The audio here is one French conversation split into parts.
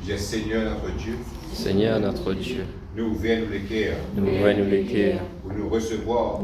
Dire Seigneur notre Dieu, Seigneur notre Dieu, nous ouvrons les cœurs nous ouvrons les cœurs pour nous recevoir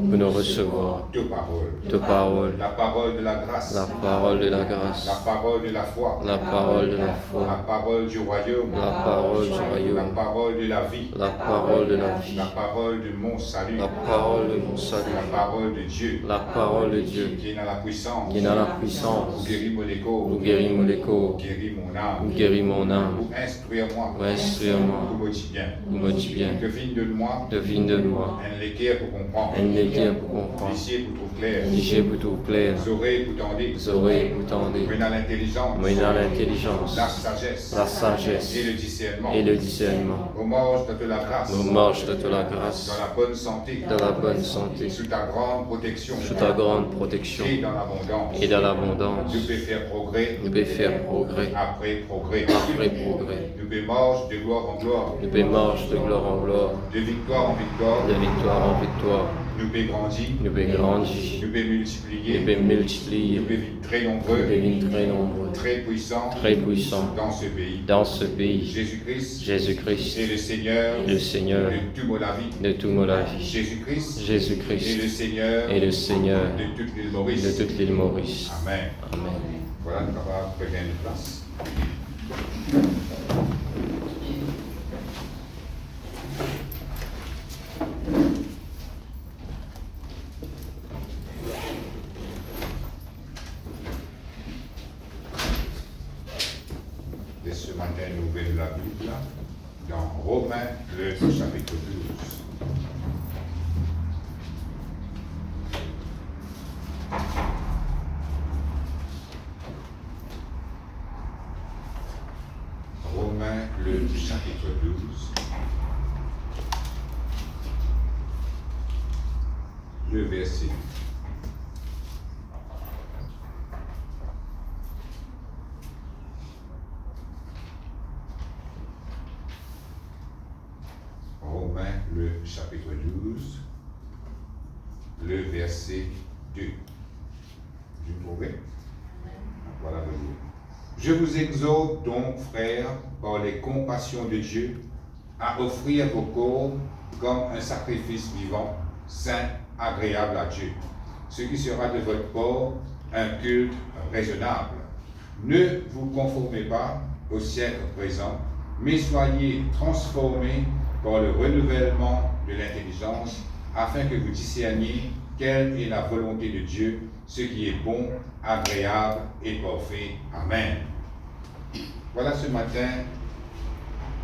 ta parole, la parole de la grâce, la parole de la grâce, la parole de la foi, la parole de la la foi, parole du royaume, la parole du la royaume, parole de la vie, la parole de la vie, la parole de mon salut, la parole de mon salut, la parole de Dieu, la parole de Dieu, qui est dans la puissance, qui est dans la pour puissance, guérir mon écho, pour guérir mon écho, guérir mon âme, pour guérir mon âme, pour instruire moi, pour instruire moi, pour me dire bien, pour me dire bien, devine de moi, devine de moi, un l'équerre pour comprendre, un équerre pour comprendre, l'icier pour trouver clair, liger pour tout clair, les oreilles pour tendre, les oreilles pour tendre, mener à l'intelligence, mener à l'intelligence, la sagesse, la sagesse et le discernement, et le discernement, au marge de la grâce, nos marches de toute la grâce, dans la bonne santé, dans la bonne santé, sous ta grande protection, sous ta grande protection et dans l'abondance, et dans l'abondance. nous pouvons faire progrès, Nous pouvons faire progrès après progrès, après progrès. nous pouvons marcher de gloire en gloire, Nous pouvons marcher de gloire en gloire, de victoire en victoire, de victoire en victoire. nous pouvons grandir, Nous pouvons grandir, nous pouvons nous multiplier, pouvons multiplier, nous pouvons vivre très nous nombreux, pouvons devenir très nombreux, très puissants très puissants dans ce pays. dans ce pays. Jésus-Christ Jésus-Christ est le Seigneur est le Seigneur de tout la vie. de tout la vie. Jésus-Christ est Jésus-Christ le Seigneur est le Seigneur de toute l'île Maurice. de toute l'île Maurice. Amen. Amen. Voilà, nous allons prendre une place. Et ce matin, nous ouvrons la Bible dans Romains, le chapitre 12. Romains, le chapitre 12. Le verset. Romains, le chapitre 12, le verset 2. Vous trouvez? Voilà le mot. Je vous exhorte donc, frères, par les compassions de Dieu, à offrir vos corps comme un sacrifice vivant, saint, agréable à Dieu, ce qui sera de votre part un culte raisonnable. Ne vous conformez pas au siècle présent, mais soyez transformés par le renouvellement de l'intelligence, afin que vous discerniez quelle est la volonté de Dieu, ce qui est bon, agréable et parfait. Amen. Voilà ce matin,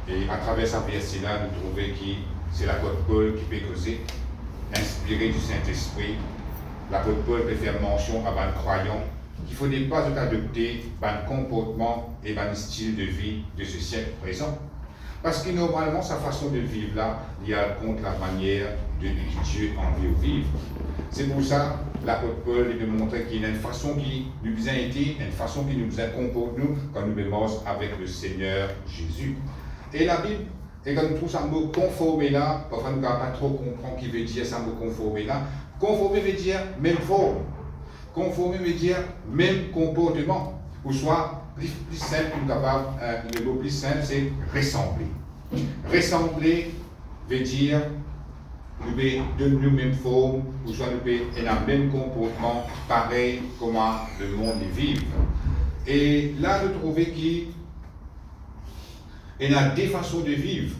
et à travers sa verset-là, nous trouvons que c'est l'apôtre Paul qui peut causer, inspiré du Saint-Esprit. L'apôtre Paul peut faire mention à un croyant qu'il ne faudrait pas adopter un comportement et un style de vie de ce siècle présent. Parce que normalement, sa façon de vivre là, il y a contre la manière de Dieu en vie ou vivre. C'est pour ça l'apôtre Paul il démontrait qu'il y a une façon qui nous a été, une façon qui nous a comporté nous quand nous vivons avec le Seigneur Jésus. Et la Bible, et quand nous trouvons ça mot conformer là, parfois nous ne pouvons pas trop comprendre ce qui veut dire ça mot conformer là. Conformer veut dire même forme. Conformer veut dire même comportement. Ou soit plus simple, le mot plus simple, c'est ressembler. Ressembler veut dire nous de nous même forme, ou soit nous avons le même comportement, pareil comment le monde vit. Et là, nous trouvons qu'il y a des façons de vivre.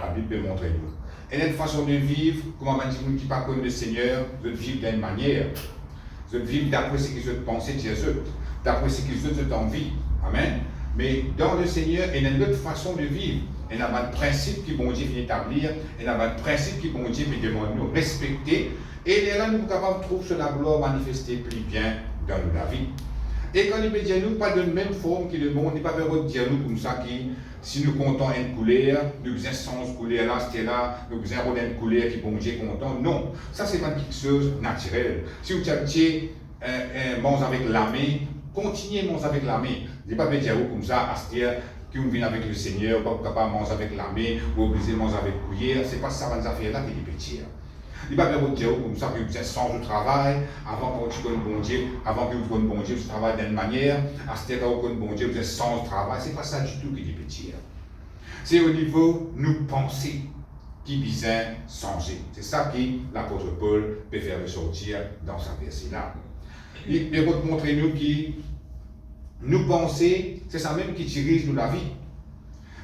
La Bible peut montrer nous. Il y a une façon de vivre, comment on dit, qui ne pas connaît le Seigneur, de vivre d'une manière. De vivre d'après ce qu'ils ont pensé de Jésus, d'après ce qu'ils ont envie. Amen. Mais dans le Seigneur, il y a une autre façon de vivre. Il y a un principe qui bon Dieu vient établir, il y a un principe qui bon Dieu veut demander nous respecter. Et là, nous sommes capables de trouver la gloire manifestée plus bien dans la vie. Et quand il veut dire nous, pas de la même forme que le monde, il n'est pas besoin de dire nous comme ça qui, si nous comptons une couleur, nous faisons 100 couleurs là, c'était là, nous faisons une couleur qui bon Dieu content. Non, ça c'est pas quelque chose de naturel. Si vous avez mange avec la main, continuez à manger avec la main. Il n'est pas besoin de dire comme ça, à ce que vous venez avec le Seigneur, pas capable de manger avec la main, ou obligé de manger avec cuillère. Ce n'est pas ça, les affaires-là qui est petit. Il n'y a pas besoin de dire comme ça que vous êtes sans de travail, avant que vous connaissez bon Dieu, avant que vous connaissez bon Dieu, vous travaillez d'une manière, à ce que vous connaissez bon Dieu, vous êtes sans travail. Ce n'est pas ça du tout qui est petit. C'est au niveau de nos pensées qui besoin changer. C'est ça que l'apôtre Paul peut faire ressortir dans sa verset-là. Il peut montrer nous que nous penser, c'est ça même qui dirige nous la vie.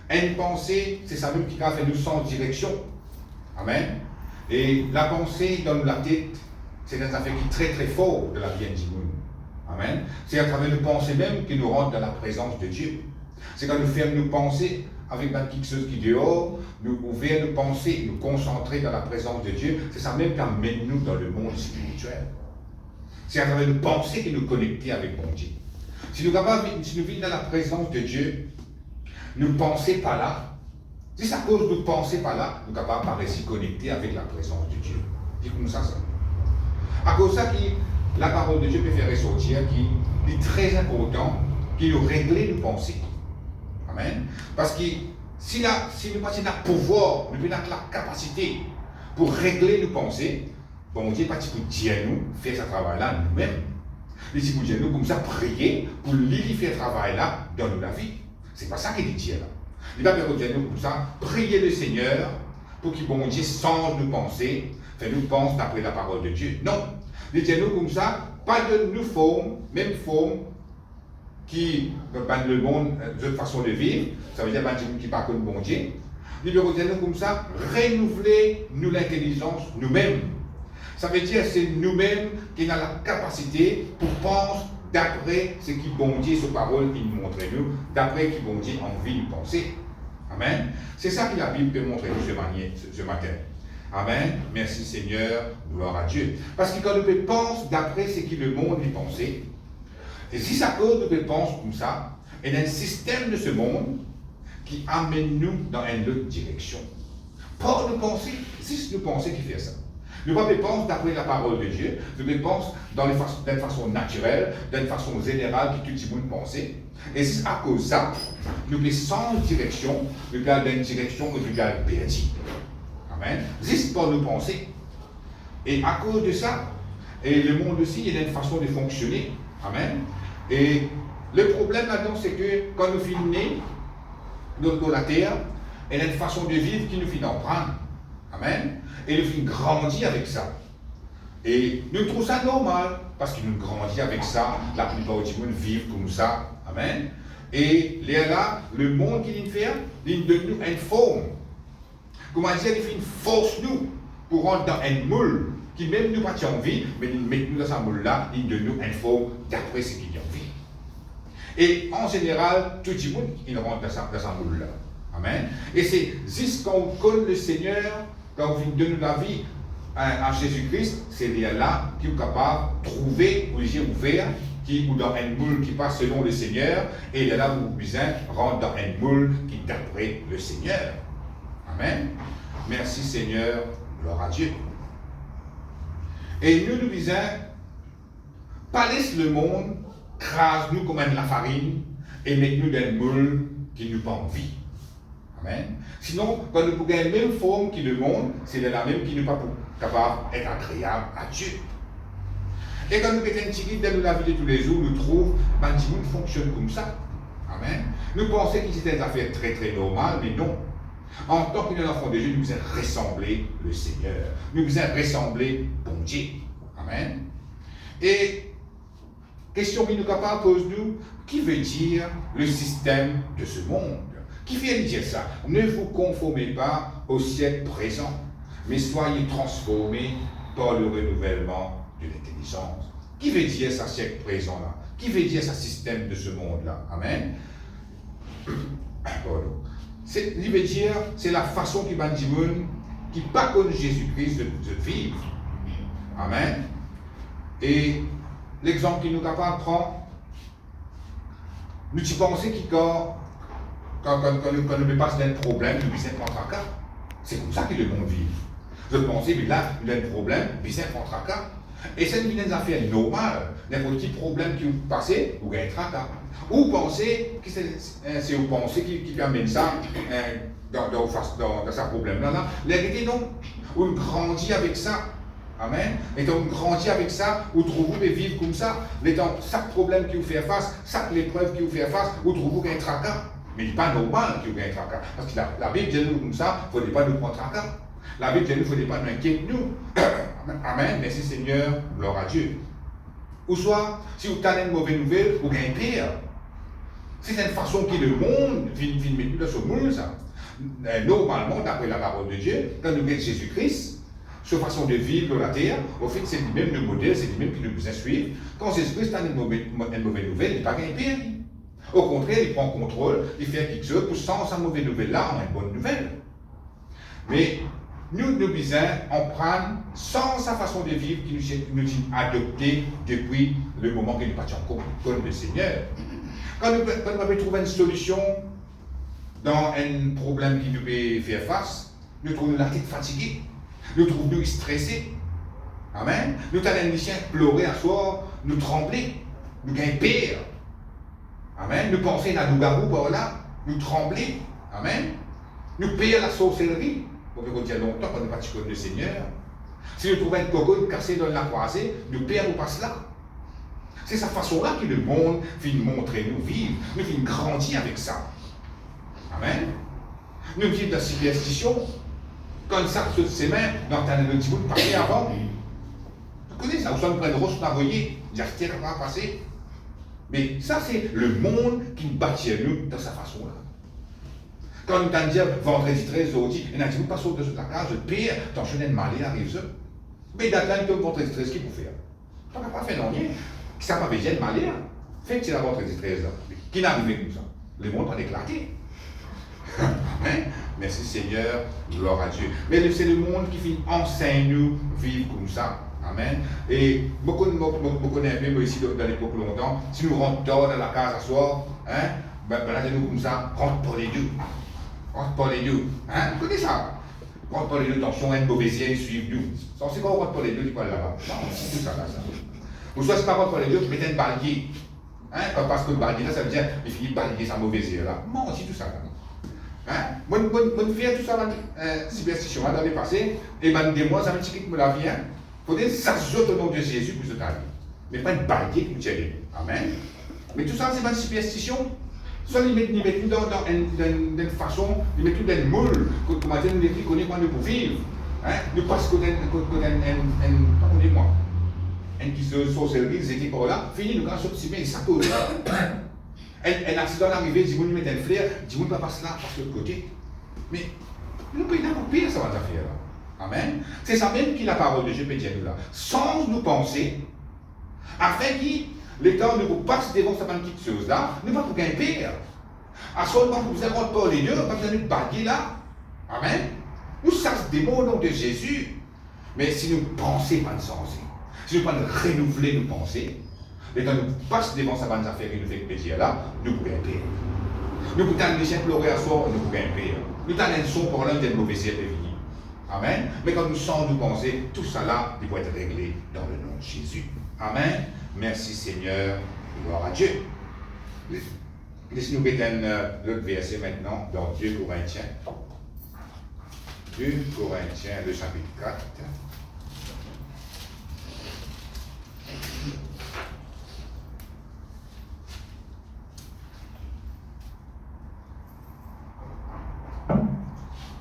Une pensée, c'est ça même qui a fait nous sans direction. Amen. Et la pensée dans la tête, c'est une affaire qui est très très fort de la vie intime. Amen. C'est à travers nos pensées même que nous rentrons dans la présence de Dieu. C'est quand nous faisons nos pensées avec quelque chose qui est dehors, nous ouvrir nos pensées, nous concentrer dans la présence de Dieu. C'est ça même qui amène nous dans le monde spirituel. C'est à travers nos pensées que nous connectons avec mon Dieu. Si nous vivons dans la présence de Dieu, nous pensons pas là. Si c'est à cause de nous penser pas là, nous sommes capables de rester connectés avec la présence de Dieu. C'est comme ça. À cause de ça, la parole de Dieu peut faire ressortir qu'il est très important qu'il nous règle nos pensées. Amen. Parce que si nous avons le pouvoir, nous avons la capacité pour régler nos pensées, bon Dieu, pas pour dire nous, faire ce travail-là nous-mêmes. Mais si vous dites nous comme ça, prier pour lui faire ce travail-là dans la vie. C'est pas ça qu'il dit là. Il va dire nous comme ça, prier le Seigneur pour qu'il bon Dieu change nos pensées, fait nous penser d'après la parole de Dieu. Non. Il dit nous comme ça, pas de nous forme, même forme qui le monde, de façon de vivre, ça veut dire qui ne pas comme bon Dieu. Il veut dire nous comme ça, renouveler nous l'intelligence nous-mêmes. Ça veut dire c'est nous-mêmes qui avons la capacité pour penser d'après ce qui bon Dieu, sa parole, il nous montre nous, d'après qui bon Dieu a envie de penser. Amen. C'est ça que la Bible peut montrer nous ce matin. Amen. Merci Seigneur, gloire à Dieu. Parce que quand nous pensons d'après ce que le monde lui pensait, et si ça cause nous pensons comme ça, il y a un système de ce monde qui amène nous dans une autre direction. Pas nous penser, c'est nous penser qui fait ça. Nous ne pouvons pas penser d'après la parole de Dieu, nous ne pensons d'une façon naturelle, d'une façon générale, qui tout le monde pensait. Et c'est à cause de ça, nous sommes sans direction, nous sommes dans une direction où nous sommes perdus. Amen. Juste pour nous penser. Et à cause de ça, et le monde aussi, il y a une façon de fonctionner. Amen. Et le problème là-dedans, c'est que quand nous finissons dans la terre, il y a une façon de vivre qui nous finit d'en prendre. Amen. Et nous finissons grandir avec ça. Et nous trouvons ça normal, parce que nous grandissons avec ça. La plupart du monde vivent comme ça. Amen. Et là, le monde qui nous fait, il donne nous une forme. Comment dire, il fait une force nous pour rentrer dans un moule qui même nous pas envie, mais il met nous dans ce moule-là, il donne nous une forme d'après ce qu'il a envie. Et en général, tout le monde, il rentre dans ce moule-là. Amen. Et c'est juste quand on connaît le Seigneur, quand on donne la vie à Jésus-Christ, c'est là qu'il est capable de trouver, ou les yeux ouverts, ou dans un moule qui passe selon le Seigneur, et là où vous rentre dans un moule qui est d'après le Seigneur. Amen. Merci Seigneur, gloire à Dieu. Et nous disons, pas laisser le monde crase nous comme la farine et mettre nous dans un moule qui nous pas envie. Amen. Sinon, quand nous pouvons la même forme que le monde, c'est la même qui n'est pas capable d'être agréable à Dieu. Et quand nous mettons un petit guide dans la vie de tous les jours, nous trouvons que le monde fonctionne comme ça. Amen. Nous pensons que c'est une affaire très très normale, mais non. En tant qu'enfant de Dieu, nous devons ressembler le Seigneur. Nous devons ressembler bon Dieu. Amen. Et question que nous capables pose-nous, qui veut dire le système de ce monde? Qui vient dire ça? Ne vous conformez pas au siècle présent, mais soyez transformés par le renouvellement de l'intelligence. Qui veut dire ça siècle présent-là? Qui veut dire ça système de ce monde-là? Amen. Pardon. Il veut dire, c'est la façon qui va dire qui pas connu Jésus-Christ de vivre. Amen. Et l'exemple qu'il nous capable de prendre, nous y pensons que quand nous passons d'un problème, nous visons un tracas. C'est comme ça que le monde vit. Je pensais, mais là, il y a un problème, visons un tracas. Et c'est une affaire normale. N'importe quel problème qui vous passe, vous gagnez un tracas. Ou pensez que c'est vous pensez qui amène ça dans ce problème-là. La réalité, non. On grandit avec ça. Amen. Et donc, on grandit avec ça, vous trouvez de vivre comme ça. Mais dans chaque problème qui vous fait face, chaque épreuve qui vous fait face, vous trouvez qu'il y a un tracas. Mais il n'est pas normal qu'il y ait un tracas. Parce que la Bible dit nous comme ça, il ne faut pas nous prendre tracas. La Bible dit nous, il ne faut pas nous inquiéter nous. Amen. Merci Seigneur, gloire à Dieu. Ou soit, si vous avez une mauvaise nouvelle, vous gagnez pire. C'est une façon que le monde vient mettre dans ce monde, ça. Normalement, d'après la parole de Dieu, quand nous mettons Jésus-Christ, cette façon de vivre sur la terre, au fait, c'est lui-même le modèle, c'est lui-même qui nous besoin suivre. Quand Jésus-Christ a une mauvaise nouvelle, il n'est pas gagné pire. Au contraire, il prend contrôle, il fait quelque chose pour sans sa mauvaise nouvelle-là, on a une bonne nouvelle. Mais nous devons en prendre sans sa façon de vivre qui nous a adopté depuis le moment que nous partions comme le Seigneur. Quand nous avons trouvé une solution dans un problème qui nous peut faire face, nous trouvons la tête fatiguée, nous trouvons nous stressés. Amen. Nous avons un chien pleurer à soir, nous trembler, nous gagnons pire. Amen. Nous pensons à nous garou par là, nous trembler. Amen. Nous payons la sorcellerie. Pour que vous dire longtemps qu'on n'est pas comme le Seigneur. Si nous trouvons un cocotte cassé dans la croisée, nous payons pas cela. C'est sa façon-là que le monde vient montrer nous vivre. Nous vient grandir avec ça. Amen. Nous vivons de la superstition. Quand ça se ses mains, dans ta petit bout de papier avant. Vous connaissez ça, vous sommes près de roche d'envoyer, j'arrête comment passer. Mais ça, c'est le monde qui bâtit nous dans sa façon-là. Quand nous t'en disons vendredi 13 aujourd'hui, il a dit, vous passez au-dessus de la case, pire, t'en chenais de malé, arrive ça. Mais d'attendre que vendredi 13, qui vous fait? Tu n'as pas fait non rien. Ça m'a besoin de malé. Fait que c'est la vendredi 13 là. Qui n'a arrivé comme ça? Le monde va éclater. Hein? Merci Seigneur, gloire à Dieu. Mais c'est le monde qui finit enseigne nous vivre comme ça. Amen. Et beaucoup de connaissent un peu ici dans l'époque longtemps. Si nous rentrons dans la case à soir, hein, ben là, nous comme ça, rentre pas les deux. Rentre pas les deux. Hein? Vous connaissez ça? Rentre pas les deux, attention, un mauvais ciel, suivez-nous. C'est quand on rentre pas les deux, tu parles là-bas. Non, c'est tout ça, là, ça. Ou soit c'est pas rentre pas les deux, tu mets un balayer. Hein? Parce que le balayer, là, ça veut dire, il finit de balayer sa mauvaise ciel, là. Non, c'est tout ça, là. Hein? Moi, je fais tout ça, superstition, dans le passé, et ben, des mois, ça me dit que me la vie, hein? Il faut dire, ça saute au nom de Jésus pour se calmer. Mais pas une balayer qui nous tire. Amen. Mais tout ça, c'est pas une superstition. Soit ils mettent tout dans une façon, ils mettent tout dans une moule, comme on dit, nous les connaît quand nous pouvons vivre. Hein? Nous passons un qui se sorcellerie, ils étaient par là, fini, nous quand sortir, mais ça peut. Un accident arrivé, dis-moi, nous mettons un flair, dis-moi, pas passer là, passe de l'autre côté. Mais nous pouvons pas pire ça va faire là. Amen. C'est ça même qui est la parole de Dieu peut dire nous là. Sans nous penser, afin que l'État ne vous passe devant cette petite chose là, ne pas pour gagner pire. À ce moment où vous n'avez pas les deux, pas besoin de baguer là. Amen. Nous savons des mots au nom de Jésus. Mais si nous pensons pas de sens, si nous ne pas renouveler nos pensées, l'État nous passe devant cette bonne affaire qui nous fait plaisir là, nous pouvons gagner pire. Nous pouvons les chiens pleurer à soir, nous pouvons gagner pire. Nous avons un son pour l'un des mauvais ciels de vie. Amen. Mais quand nous sommes nous penser, tout ça là, il va être réglé dans le nom de Jésus. Amen. Merci Seigneur. Gloire à Dieu. Laissez-nous mettre l'autre verset maintenant dans 2 Corinthiens. 2 Corinthiens, le chapitre 4.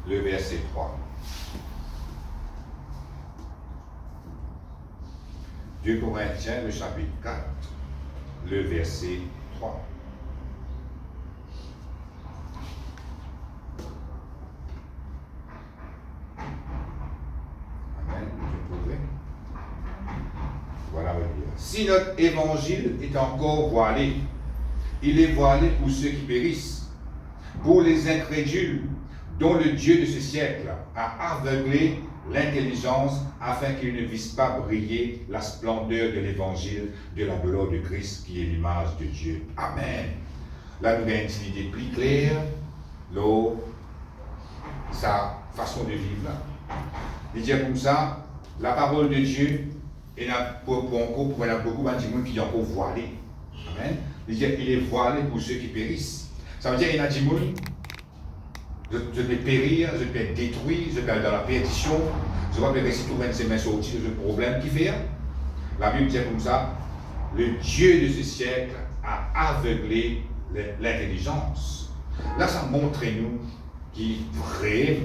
Le verset 3. 2 Corinthiens, le chapitre 4, le verset 3. Amen. Je trouverai. Voilà. Si notre évangile est encore voilé, il est voilé pour ceux qui périssent, pour les incrédules, dont le Dieu de ce siècle a aveuglé l'intelligence afin qu'ils ne vissent pas briller la splendeur de l'évangile de la gloire de Christ qui est l'image de Dieu. Amen. Là, nous avons une idée plus claire, sa façon de vivre. Là. Il dit comme ça, la parole de Dieu, il y a beaucoup de gens qui sont encore voilés. Amen. Il dit il est voilé pour ceux qui périssent. Ça veut dire qu'il y a des gens je vais périr, je vais être détruit, je vais aller dans la perdition, je vais me réciter trouver ses mains sorties de ce problème qui fait. La Bible dit comme ça, le Dieu de ce siècle a aveuglé l'intelligence. Là, ça montre nous qui vrai,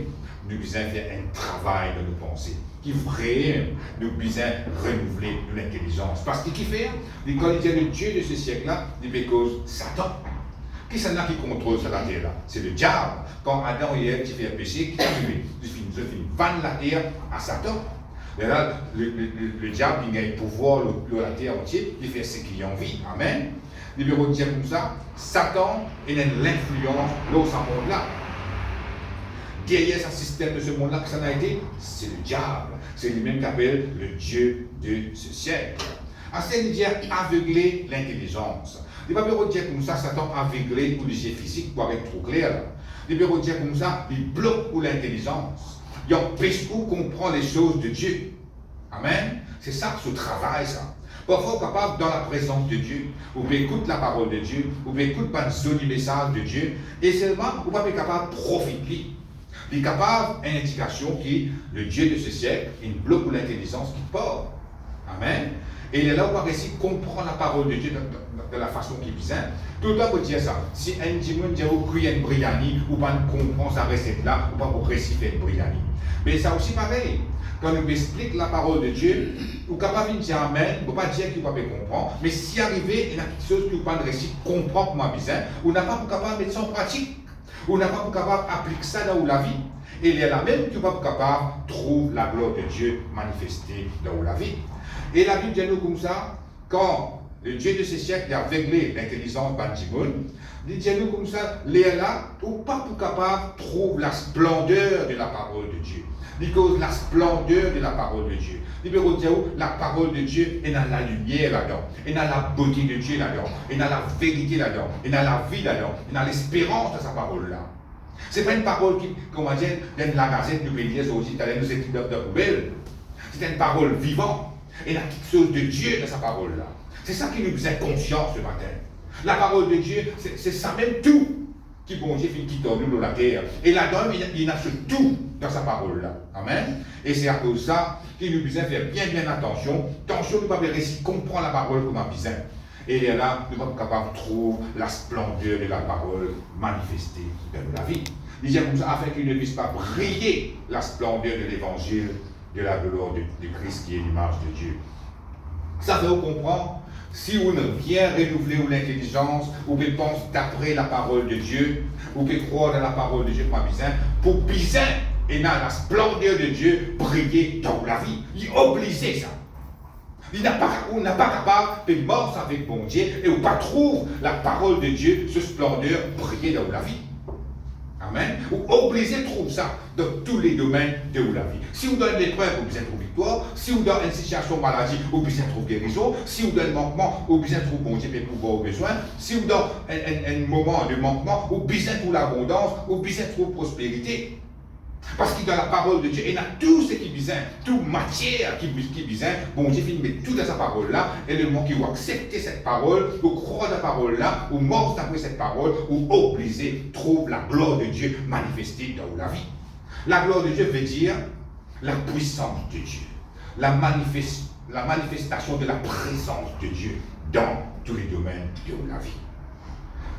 nous devons faire un travail de nos pensées. Qui vrai, nous devons renouveler l'intelligence. Parce que qui fait? Quand il dit le Dieu de ce siècle-là, il fait cause Satan. Qui c'est là qui contrôle cette terre-là? C'est le diable. Quand Adam et Ève qui fait un péché, qui a tué? Ils finissent vendre la terre à Satan. Et là, le diable, il a le pouvoir sur la terre entière, il fait ce qu'il a envie. Amen. Le bureau dit comme ça, Satan, il a l'influence dans ce monde-là. Derrière ce système de ce monde-là, que ça a été, c'est le diable. C'est lui-même qui appelle le Dieu de ce siècle. C'est de dire aveugler l'intelligence. Il ne peut pas dire comme ça, Satan aveuglé pour les yeux physiques pour être trop clair. Il ne peut pas dire comme ça, il bloque pour l'intelligence. Il empêche pour comprendre les choses de Dieu. Amen. C'est ça, ce travail, ça. Parfois, on est capable, dans la présence de Dieu, vous pouvez écouter la parole de Dieu, vous pouvez écouter le message de Dieu, et seulement, vous pouvez être capable de profiter. Il est capable d'une indication qui est le Dieu de ce siècle, il bloque pour l'intelligence qui porte. Amen. Et il est là où on va réussir à comprendre la parole de Dieu de la façon qui est bizarre. Tout le temps, on peut dire ça. Si un dimanche dit ou cuit une briani, ou pas comprendre sa recette-là, ou pas pour réciter une briani. Mais ça aussi pareil. Quand on explique la parole de Dieu, on est capable de dire Amen, on ne peut pas dire qu'il ne peut pas comprendre, mais si arrivé, il y a quelque chose que vous pas de récit comprendre comment bizarre, on n'a pas capable de mettre ça en pratique. On n'a pas capable d'appliquer ça dans la vie. Et il y a là même qui n'est pas capable de trouver la gloire de Dieu manifestée dans la vie. Et la Bible dit nous comme ça, quand le Dieu de ce siècle a aveuglé l'intelligence d'Antimoun, il dit nous comme ça, il est là, ou pas capable de trouver la splendeur de la parole de Dieu. Il cause la splendeur de la parole de Dieu. Il veut dire la parole de Dieu est dans la lumière là-dedans, et dans la beauté de Dieu là-dedans, et dans la vérité là-dedans, et dans la vie là-dedans, et dans l'espérance de sa parole-là. Ce n'est pas une parole qui, comment dire, dans la gazette du pays, aussi, nous écrits de poubelle. C'est une parole vivante. Et il y a quelque chose de Dieu dans sa parole-là. C'est ça qui nous faisait conscience ce matin. La parole de Dieu, c'est ça même tout qui, bon Dieu, qui donne nous dans la terre. Et là-dedans, il y a ce tout dans sa parole-là. Amen. Et c'est à cause de ça qu'il nous faisait faire bien attention. Attention, nous ne pouvons pas réussir comprendre la parole comme un bizarre. Et là, nous sommes capables de trouver la splendeur de la parole manifestée dans la vie. Il dit comme ça, afin qu'il ne puisse pas briller la splendeur de l'évangile de la gloire de Christ qui est l'image de Dieu. Ça fait comprendre, si on vient renouveler l'intelligence, ou qu'on pense d'après la parole de Dieu, ou qu'on croit dans la parole de Dieu pour bizarre et dans la splendeur de Dieu briller dans la vie. Il est obligé ça. On n'a pas capable de mort avec bon Dieu et on pas trouve la parole de Dieu, ce splendeur briller dans la vie. Amen. Ou obligé de trouver ça dans tous les domaines de la vie. Si on donne l'épreuve, on besoin de trouver victoire. Si on donne une situation de maladie, on besoin de trouver guérison. Si on donne manquement, on besoin de trouver bon Dieu pour vos besoins. Si on donne un moment de manquement, on besoin de trouver l'abondance, on besoin de trouver prospérité. Parce que dans la parole de Dieu, il y a tout ce qui est besoin, toute matière qui est besoin. Bon Dieu finit met tout dans sa parole-là, et le moment qui va accepter cette parole, ou croire dans la parole-là, ou mort d'après cette parole, ou obligé trouve la gloire de Dieu manifestée dans la vie. La gloire de Dieu veut dire la puissance de Dieu, la manifestation de la présence de Dieu dans tous les domaines de la vie.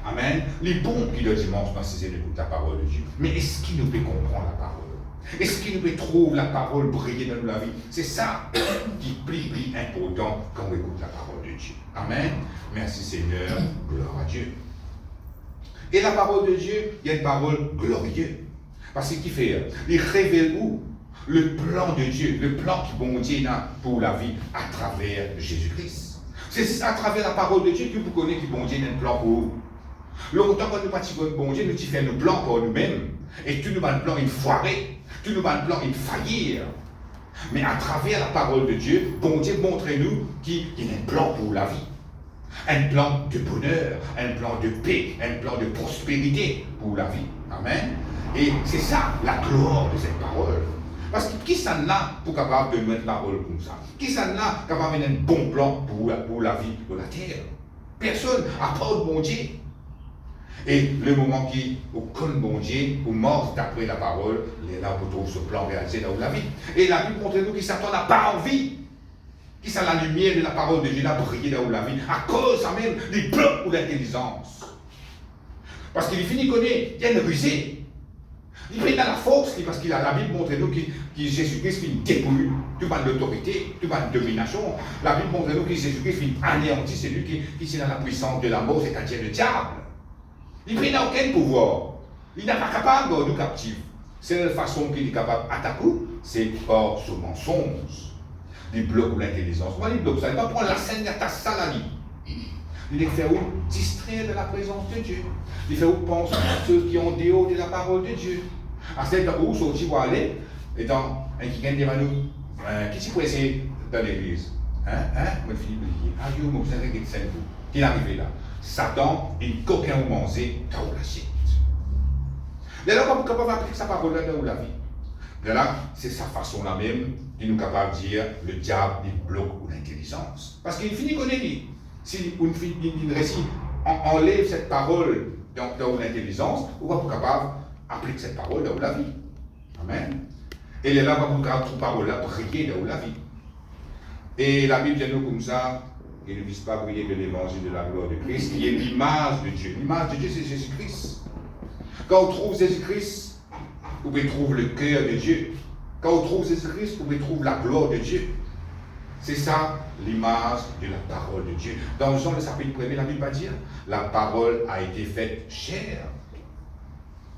Amen. Les bons qui le dimanche dans ces écoute la parole de Dieu. Mais est-ce qu'il nous peut comprendre la parole? Est-ce qu'il nous peut trouver la parole briller dans la vie? C'est ça qui est plus important quand on écoute la parole de Dieu. Amen. Merci Seigneur. Gloire à Dieu. Et la parole de Dieu, il y a une parole glorieuse. Parce qu'il fait, il révèle où? Le plan de Dieu, le plan qui bon Dieu a pour la vie à travers Jésus-Christ. C'est à travers la parole de Dieu que vous connaissez que bon Dieu a un plan pour vous. Longtemps quand nous pratiquons bon Dieu, nous faisons nos plans pour nous-mêmes. Et tout nous a un plan, il foirer. Tout nous a un plan, il faillir. Mais à travers la parole de Dieu, bon Dieu montre-nous qu'il y a un plan pour la vie. Un plan de bonheur, un plan de paix, un plan de prospérité pour la vie. Amen. Et c'est ça la gloire de cette parole. Parce que qui s'en a pour capable de mettre une parole comme ça? Qui s'en a capable de mettre un bon plan pour la vie de la terre? Personne, à part le bon Dieu. Et le moment qui, au con bon Dieu, au mort d'après la parole, il est là pour trouver ce plan réalisé dans la vie. Et la Bible montre nous que Satan n'a pas envie. Qui ça la lumière de la parole de Dieu a brillé dans la vie. À cause ça même, des blocs ou l'intelligence. Parce qu'il finit connaît, il y a une rusée. Il prend dans la force, parce qu'il a la Bible montre nous que Jésus-Christ fait une dépouille, tu parles d'autorité, tu parles de domination. La Bible montre nous que Jésus-Christ fait anéantir celui qui est dans la puissance de la mort, c'est-à-dire le diable. Il n'a aucun pouvoir. Il n'est pas capable de nous captiver. C'est la façon qu'il est capable d'attaquer, c'est par ce mensonge. Il bloque l'intelligence. Moi, il bloque ça. Il va prendre la scène de ta salami. Il les fait distraire de la présence de Dieu. Il fait penser à ceux qui ont en dehors de la parole de Dieu. À cet endroit où sorti pour aller, étant un qui gagne des manous, qui s'y pourrait essayer dans l'église? Moi, Philippe dit, ah, Dieu, vous savez que c'est vous. Qui est arrivé là? Satan, il coquin ou manger dans la chute. Dès là, on est capable d'appliquer sa parole dans la vie. Dès là, c'est sa façon là même qui nous est capable de dire le diable, il bloque l'intelligence. Parce qu'il finit qu'on est dit. Si une récit enlève cette parole dans l'intelligence, on va être capable d'appliquer cette parole dans la vie. Amen. Et là, on va pouvoir cette parole-là briller dans la vie. Et la Bible dit nous comme ça, il ne vise pas à briller de l'évangile de la gloire de Christ, qui est l'image de Dieu. L'image de Dieu, c'est Jésus-Christ. Quand on trouve Jésus-Christ, vous pouvez trouver le cœur de Dieu. Quand on trouve Jésus-Christ, vous pouvez trouver la gloire de Dieu. C'est ça l'image de la parole de Dieu. Dans Jean le chapitre 1er, la Bible va dire, la parole a été faite chair.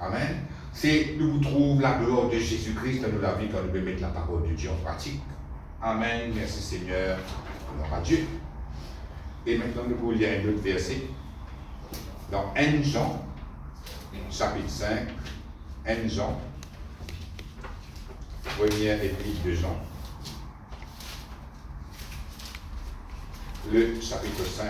Amen. C'est nous trouvons la gloire de Jésus-Christ dans la vie quand nous pouvons mettre la parole de Dieu en pratique. Amen. Merci Seigneur. Gloire à Dieu. Et maintenant, nous pouvons lire un autre verset. Dans 1 Jean, chapitre 5, 1 Jean, première épître de Jean. Le chapitre 5.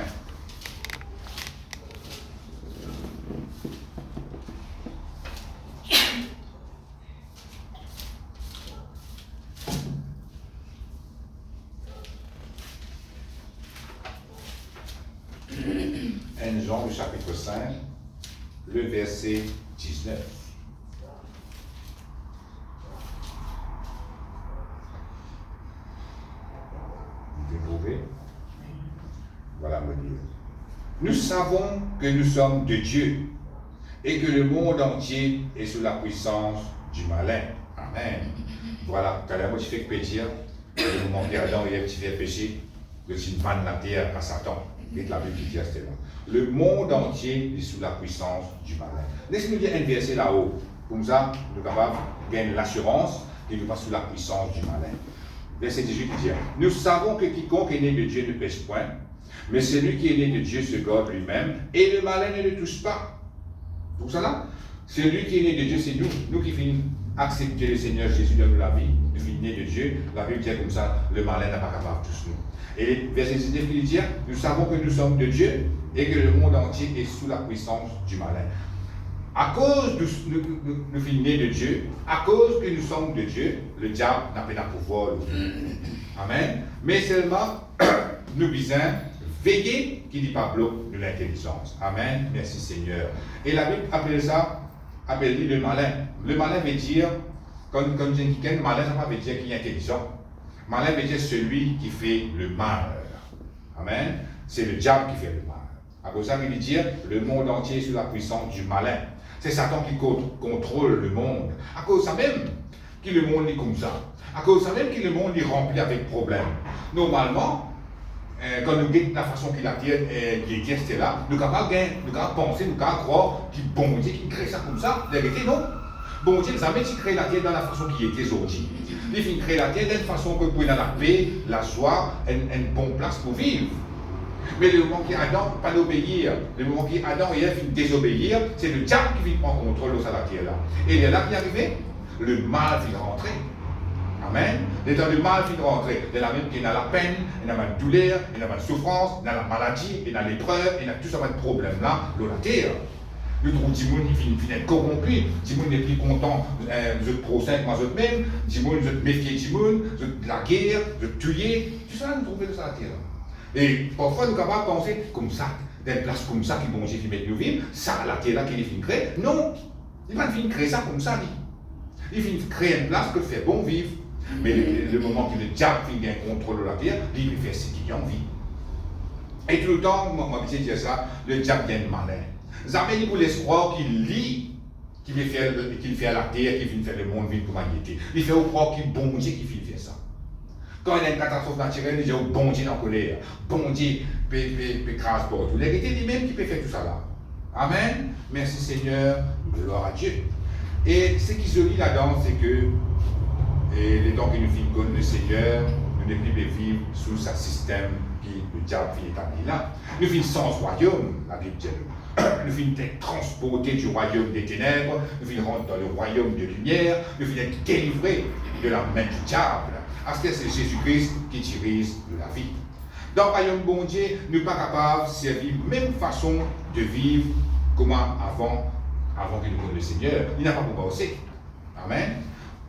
Jean, le chapitre 5, le verset 19. Vous avez trouvé? Voilà me dire. Nous savons que nous sommes de Dieu et que le monde entier est sous la puissance du malin. Amen. Voilà, quand la moitié fait pétir, le moment où Adam et Ève fait péché, que tu vannes la terre à Satan. Et la Bible dit c'est là. Le monde entier est sous la puissance du malin. Laissez-nous dire un verset là-haut. Comme ça, nous sommes capables de gagner l'assurance qu'il n'est pas sous la puissance du malin. Verset 18 dit, nous savons que quiconque est né de Dieu ne pêche point, mais celui qui est né de Dieu se garde lui-même, et le malin ne le touche pas. Pour ça là, celui qui est né de Dieu, c'est nous. Nous qui finissons accepter le Seigneur Jésus dans la vie, nous finissons nés de Dieu. La Bible dit comme ça, le malin n'a pas capable de toucher nous. Et verset 19, il dit, nous savons que nous sommes de Dieu et que le monde entier est sous la puissance du malin. À cause de nous finissons nés de Dieu, à cause que nous sommes de Dieu, le diable n'a pas de pouvoir. Amen. Mais seulement, nous visons veiller qui dit pas bloc de l'intelligence. Amen. Merci Seigneur. Et la Bible appelle ça, appelle le malin. Le malin veut dire, quand je dis quelqu'un, le malin, ça ne veut pas dire qu'il est intelligent. Malin veut dire celui qui fait le mal. Amen. C'est le diable qui fait le mal. À cause de ça, il veut dire le monde entier est sous la puissance du malin. C'est Satan qui contrôle le monde. À cause de ça même que le monde est comme ça. À cause de ça même que le monde est rempli avec problèmes. Normalement, quand nous regardons la façon qu'il a dit, c'est là, nous sommes capables de penser, nous sommes capables de croire qu'il bon Dieu qui crée ça comme ça. La vérité, non. Bon Dieu, jamais il crée la terre dans la façon qui était aujourd'hui. Il crée la terre d'une façon que vous pouvez dans la paix, la joie, une bonne place pour vivre. Mais le moment qu'Adam pas d'obéir, le moment qu'Adam et Ève désobéir, c'est le diable qui vient prendre contrôle de la terre là. Et il est là qui est arrivé, le mal vient rentrer. Amen. L'état du mal vient rentrer. Il y a même qui a la peine, il y a la douleur, il y a la souffrance, il y a la maladie, il y a l'épreuve, il y a tout ça de problème là dans la terre. Nous trouvons que Dimoun finit être corrompu, Dimoun n'est plus content de procès avec moi-même, Dimoun de méfier Dimoun, de la guerre, de tuer, tout ça nous trouvons dans la terre. Et parfois nous sommes capables de penser comme ça, d'une place comme ça qui bon Dieu qui met nous vivre, ça la terre là qui est créée. Non, il va finir créer ça comme ça. Il finit créer une place que fait bon vivre. Mais le moment que le diable finit un contrôle de la terre, il fait ce qu'il a envie. Et tout le temps, moi je dis ça, le diable vient malin. Jamais il vous laisse croire qu'il lit, qu'il fait la terre, qu'il fait le monde vivre pour l'humanité. Il fait croire qu'il est bon Dieu qui fait ça. Quand il y a une catastrophe naturelle, il dit oh, bon Dieu en colère, bon Dieu peut craser pour tout. Il est lui-même qui peut faire tout ça là. Amen. Merci Seigneur, gloire à Dieu. Et ce qui se lit là-dedans, c'est que les temps que nous finissons le Seigneur, nous ne pouvons pas vivre sous ce système qui le diable finit établi là. Nous finissons sans royaume, la Bible dit. Nous finissons d'être transportés du royaume des ténèbres, nous finissons rentrer dans le royaume de lumière, nous finissons d'être délivrés de la main du diable. Parce que c'est Jésus-Christ qui dirige la vie. Dans le royaume bon Dieu, nous ne sommes pas capables de servir la même façon de vivre comme avant que nous connaissions le Seigneur. Il n'a pas pour aussi. Amen.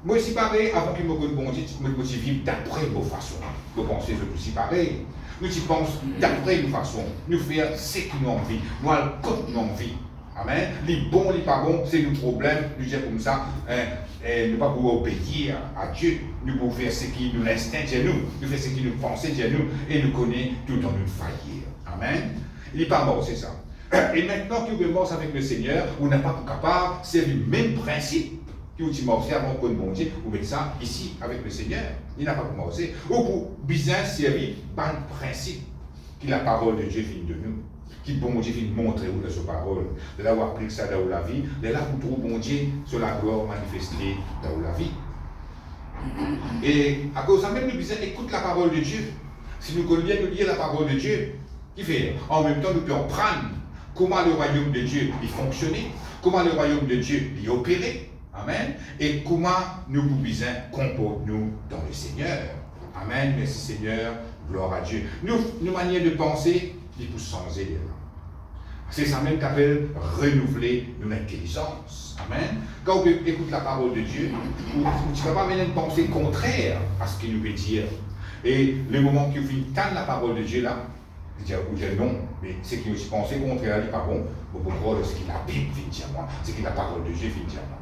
Moi aussi pareil, avant que nous connaissions bon Dieu, nous devons vivre d'après nos façons. Nous pensons aussi pareil. Nous y pensons d'après nos façons. Nous faisons ce que nous avons envie. Nous allons comme nous avons envie. Amen. Les bons, les pas bons, c'est le problème. Nous disons comme ça, nous ne pas pouvoir obéir à Dieu. Nous pouvons faire ce qui nous l'instinct de nous. Nous faisons ce qui nous pensons de nous. Et nous connaissons tout en nous faillir. Amen. Il n'est pas mort, c'est ça. Et maintenant qu'il est mort avec le Seigneur, on n'est pas capable, c'est le même principe qui vous dit mort avant qu'on bon Dieu, vous mettez ça ici avec le Seigneur. Il n'a pas pour mort. Ou pour bien servir par le principe que la parole de Dieu vient de nous. Qui bon Dieu vient montrer où de sa parole, de l'avoir pris ça dans la vie, de là où trouve bon Dieu sur la gloire manifestée dans la vie. Et à cause de ça, même nous disons, écoute la parole de Dieu. Si nous connaissons bien nous lire la parole de Dieu, qui fait en même temps nous pouvons prendre comment le royaume de Dieu est fonctionné, comment le royaume de Dieu est opéré, amen, et comment nous pouvons comporter-nous dans le Seigneur. Amen, merci Seigneur, gloire à Dieu. Nos manières de penser, il faut changer. C'est ça même qu'appelle renouveler notre intelligence. Amen. Quand on écoute la parole de Dieu, tu ne vas pas mener une pensée contraire à ce qu'il nous veut dire. Et le moment que vous entendez la parole de Dieu là, vous dites non, mais ce qui aussi pensé contraire, il n'est pas bon. Vous pouvez croire ce que la Bible vient dire moi, ce que la parole de Dieu vient dire moi.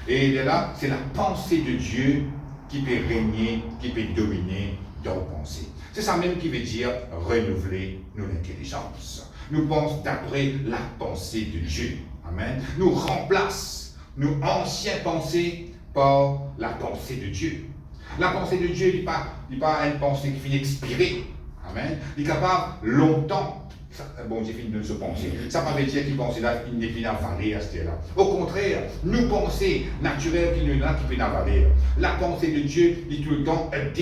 Et là, c'est la pensée de Dieu qui peut régner, qui peut dominer dans vos pensées. C'est ça même qui veut dire renouveler notre intelligence. Nous pensons d'après la pensée de Dieu. Amen. Nous remplaçons nos anciennes pensées par la pensée de Dieu. La pensée de Dieu n'est pas une pensée qui finit expirer. Amen. Il est capable longtemps. Bon, j'ai fini de se penser. Ça ne veut pas dire qu'il pense là, il n'est pas avalé à ce là. Au contraire, nous pensées naturelles qu'il y en a qui peuvent avaler. La pensée de Dieu est tout le temps update,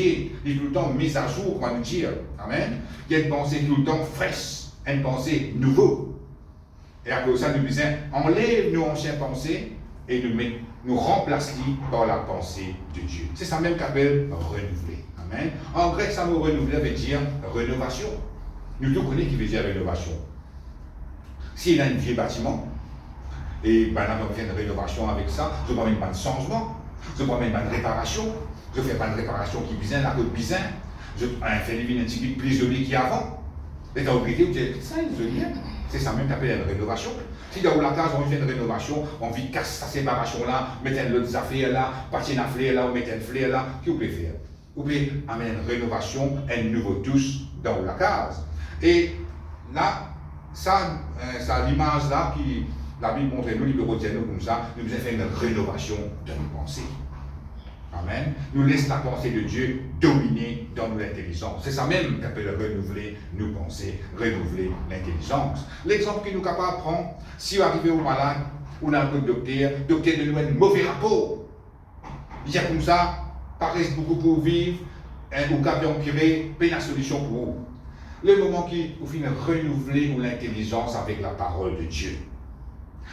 est tout le temps mise à jour, on va nous dire. Amen. Il y a une pensée tout le temps fraîche, une pensée nouvelle. Et à cause de ça, nous disons, enlève nos anciennes pensées et nous remplace-les par la pensée de Dieu. C'est ça même qu'appelle renouveler. Amen. En grec, ça mot renouveler veut dire rénovation. Nous tous connaissons qui veut dire rénovation. S'il a un vieux bâtiment, et ben là, on fait une rénovation avec ça, je prends une changement, je prends une réparation, je fais pas une réparation qui bizarre, la route bizarre, je fais une petite bit plus jolie qu'avant. Et dans le vous dites, ça, c'est ça même qu'appelle une rénovation. Si dans la case, on fait une rénovation, on vit casser cette séparation-là, mettre une autre affaire là, partir une fleur là, ou mettre une fleur là, qu'est-ce que vous pouvez faire? Vous pouvez amener une rénovation, un nouveau touche dans la case. Et là, ça l'image là qui la Bible montre nous, nous retiennent comme ça, nous devons faire une rénovation de nos pensées. Amen. Nous laissons la pensée de Dieu dominer dans notre intelligence. C'est ça même qu'appelle renouveler nos pensées, renouveler l'intelligence. L'exemple que nous sommes capables de prendre, si vous arrivez au malade, on a un docteur de nous un mauvais rapport. Il y a comme ça, paraît beaucoup pour vivre, ou qu'à empirer, pas la solution pour vous. Le moment qui vous finissez renouveler l'intelligence avec la parole de Dieu.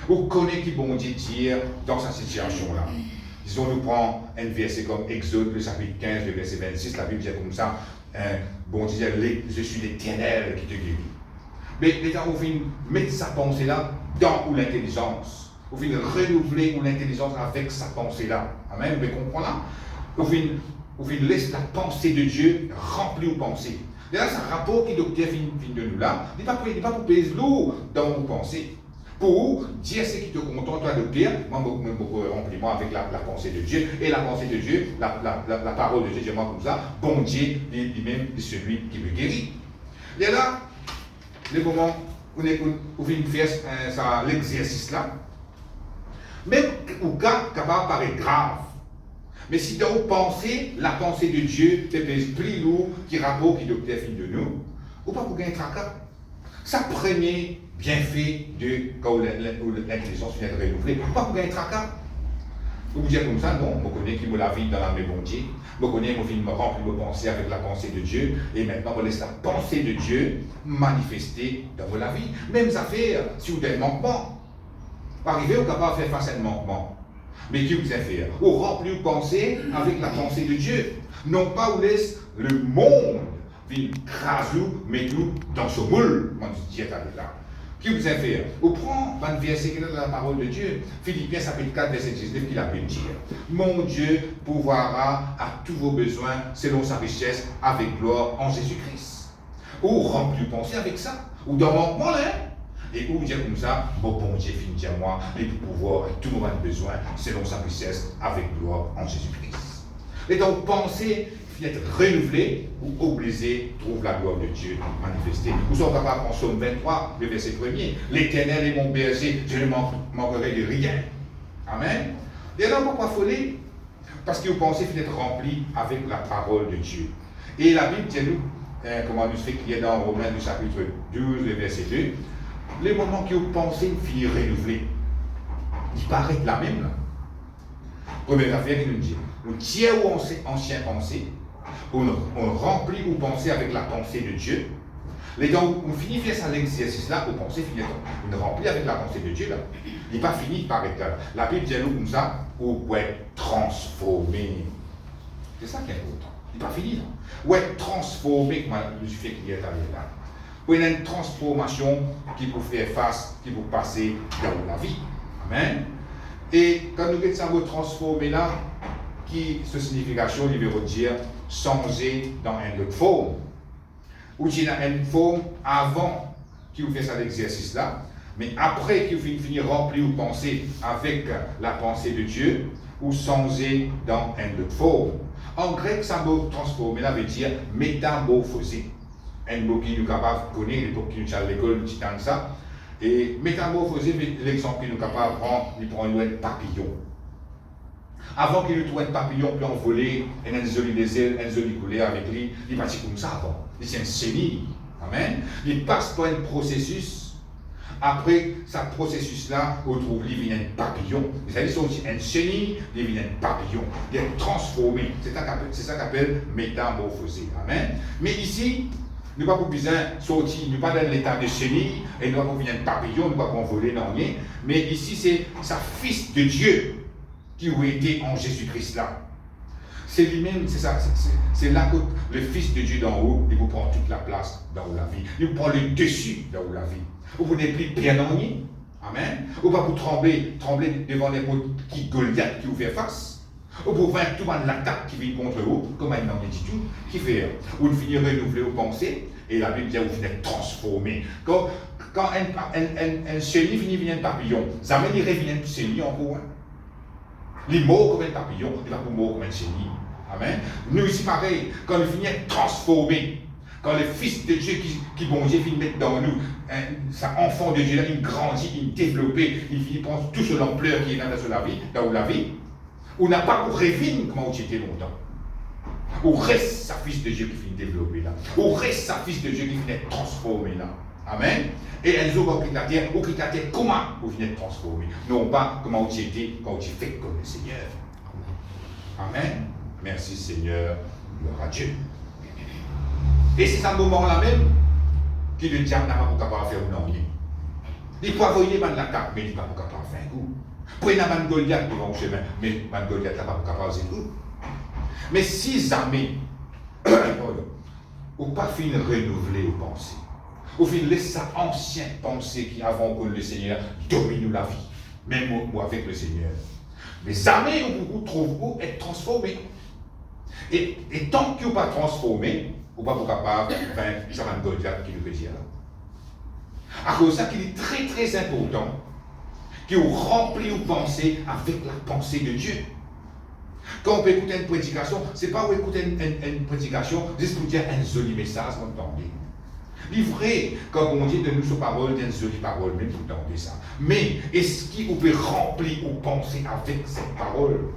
Vous connaissez qui bon Dieu dire dans cette situation-là. Disons, nous prenons un verset comme Exode, le chapitre 15, le verset 26, la Bible dit comme ça, bon Dieu dit, je suis l'Éternel qui te guérit. Mais les gens, vous finissez mettre sa pensée-là dans l'intelligence. Vous finissez renouveler l'intelligence avec sa pensée-là. Amen, vous comprenez là? Vous finissez laisser la pensée de Dieu remplir vos pensées. Là, c'est un rapport qui le docteur finit de nous là. Il n'est pas pour peser lourd dans vos pensées. Pour dire ce qui te contente, toi, docteur, moi, remplis-moi avec la pensée de Dieu. Et la pensée de Dieu, la parole de Dieu, dis-moi comme ça, bon Dieu, lui-même, est celui qui me guérit. Et là, le moment vous venez faire l'exercice là, même au cas capable paraît grave. Mais si dans vos pensées, la pensée de Dieu, c'est plus lourd qui rapport qui docteur fin de nous, ou pas pour gagner tracas. Ça premier bienfait de quand l'intelligence vient de renouveler, ou pas pour gagner tracas. Vous dire comme ça, non, je connais qui me la vie dans la maison de Dieu, je connais, je me remplir de pensée avec la pensée de Dieu, et maintenant, je laisse la pensée de Dieu manifester dans vos vie. Même affaire, si vous avez un manquement, arrivez au capable de faire face à un manquement. Mais qui vous a fait? Vous remplir de pensée avec la pensée de Dieu. Non pas vous laisse le monde venir craser, mettre dans ce moule, comme Dieu est là. Qui vous a fait? Vous prenez un verset qui est dans la parole de Dieu, Philippiens chapitre 4, verset 19, qui l'appelle dire: Mon Dieu pourvoira à tous vos besoins selon sa richesse avec gloire en Jésus-Christ. Ou remplir de pensée avec ça. Ou dans mon manquement, hein? Et où dire comme ça, bon Dieu finit à moi, et pour pouvoir tout le monde besoin selon sa richesse avec gloire en Jésus-Christ. Et donc, pensez d'être renouvelé ou obligé trouve la gloire de Dieu manifestée. Nous sommes capables en Psaume 23, le verset 1er: L'Éternel est mon berger, je ne manquerai de rien. Amen. Et alors, pourquoi folie? Parce que vous pensez d'être rempli avec la parole de Dieu. Et la Bible dit nous, comment nous fait qu'il y a dans Romains du chapitre 12, le verset 2, les moments que vous pensez finir renouvelés, il paraît la même. Là. Première affaire qu'il nous dit, nous tirons anciens pensées, on remplit ou pensez avec la pensée de Dieu. Les dents, on finit faire ça l'exercice là, vous pensez finir, on remplit avec la pensée de Dieu là. Il n'est pas fini par être là. La Bible dit nous comme ça, vous pouvez être transformé. C'est ça qui est important. Il n'est pas fini là. Ou être transformé, comme le fait qu'il est allé là. Il y a une transformation qui peut faire face, qui peut passer dans la vie. Amen. Et quand nous regardons ça, vous transformer là, qui cette signification, il veut dire changer dans une autre forme. Ou il y a une forme avant qui vous fait ça l'exercice là, mais après que vous finissez remplir ou penser avec la pensée de Dieu, ou changer dans une autre forme. En grec, ça mot transformer là veut dire métamorphoser. Un mot qui nous capable de connaître, l'époque qui nous à l'école, nous disons ça. Et métamorphoser, l'exemple qui nous capable de prendre, il prend une papillon. Avant qu'il nous trouve un papillon, puis envoler, et un joli désert, un joli couleur avec lui, il partit comme ça avant. Il c'est un chenille. Amen. Il passe par un processus. Après, ce processus-là, on trouve il vient un papillon. C'est-à-dire aussi un chenille, il vient un papillon. Il est transformé. C'est ça qu'on appelle métamorphoser. Amen. Mais ici, nous n'avons pas besoin de sortir, nous pas dans l'état de chenille, et nous n'avons pas besoin de papillon, nous n'avons pas voler dans rien. Mais ici, c'est sa fils de Dieu qui a été en Jésus-Christ là. C'est lui-même, c'est ça, c'est là que le Fils de Dieu d'en haut, il vous prend toute la place dans la vie. Il vous prend le dessus dans la vie. Vous n'êtes plus bien en rien. Amen. Vous ne pas vous trembler devant les petits Goliath qui vous fait face. Ou pour vaincre tout le monde l'attaque qui vient contre vous, comme un homme dit tout, qui fait. Vous finissez renouveler vos pensées, et la Bible dit vous finissez transformer. Quand un chenille finit venir un papillon, ça mène il revient un chenille encore. Il est mort comme un papillon, il va pas mort comme un chenille. Amen. Nous ici pareil, quand il finit transformé, quand le Fils de Dieu qui bon Dieu finit mettre dans nous, ça enfant de Dieu, il grandit, il développe, il finit prendre toute l'ampleur qui est dans la vie. On n'a pas pour revivre comment tu étais longtemps. Ou reste sa fils de Dieu qui finit développer là. Ou reste sa fils de Dieu qui finit transformer là. Amen. Et elles ont quitte la terre, comment vous venez de transformer. Non pas comment tu étais quand tu fais comme le Seigneur. Amen. Merci Seigneur. Gloire à Dieu. Et c'est ce moment-là même que le diable n'a pas capable de faire non rien. Il peut envoyer l'attaque, mais il n'est pas capable de faire un coup. Prenez un Goliath devant le chemin, mais un Goliath n'a pas capable de faire un coup. Mais si jamais, ou pas finir renouveler aux pensées, ou finir laisser sa ancienne pensée qui avant que le Seigneur domine la vie, même moi avec le Seigneur. Mais jamais vous trouvez être transformé. Et tant que vous n'êtes pas transformé, vous n'êtes pas capable de faire un Goliath qui nous peut dire là. À cause de ça qu'il est très très important que vous remplissez vos pensées avec la pensée de Dieu. Quand on peut écouter une prédication, ce n'est pas où écouter une prédication juste pour dire un joli message, vous entendez. Livré, comme on dit de nous sur parole, d'une jolie parole, même tout le temps, on dit ça. Mais est-ce qu'on peut remplir ou penser avec cette parole?